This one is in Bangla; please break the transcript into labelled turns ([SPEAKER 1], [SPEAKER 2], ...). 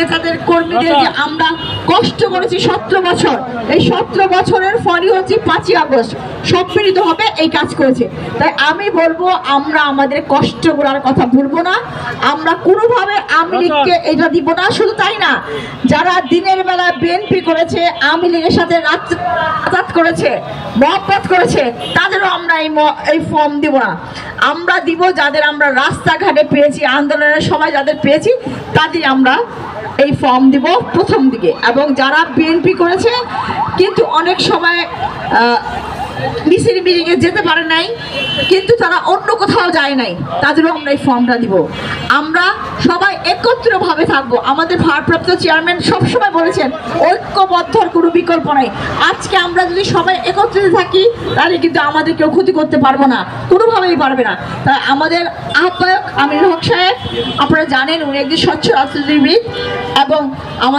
[SPEAKER 1] নেতাদের কর্মীদের যে আমরা কষ্ট করেছি 17 বছর, এই 17 বছরের ফলই হচ্ছে 5ই আগস্ট সম্মিলিতভাবে এই কাজ করেছে। তাই আমি বলবো আমরা আমাদের কষ্টগুলোর কথা ভুলবো না, আমরা কোনোভাবে আওয়ামী লীগকে এটা দিব না। শুধু তাই না, যারা দিনের বেলা বিএনপি করেছে, আওয়ামী লীগের সাথে রাত করেছে, মহব্বত করেছে, তাদেরও আমরা এই ফর্ম দিব না। আমরা দিব যাদের আমরা রাস্তাঘাটে পেয়েছি, আন্দোলনের সময় যাদের পেয়েছি তাদের আমরা এই ফর্ম দিব প্রথম দিকে। এবং যারা বিএনপি করেছে কিন্তু অনেক সময় মিছিল মিটিংয়ে যেতে পারে নাই, কিন্তু তারা অন্য কোথাও যায় নাই, তাদেরও আমরা এই ফর্মটা দিব। আমরা সবাই একত্রভাবে থাকবো। আমাদের ভারপ্রাপ্ত চেয়ারম্যান সবসময় বলেছেন ঐক্যবদ্ধর কোনো বিকল্প নাই। আজকে আমরা যদি সবাই একত্রিত থাকি তাহলে কিন্তু আমাদের কেউ ক্ষতি করতে পারবো না, কোনোভাবেই পারবে না। তাই আমাদের আহ্বায়ক আমিনুল হক সাহেব, আপনারা জানেন উনি একজন স্বচ্ছ রাজনীতিবিদ এবং আমাদের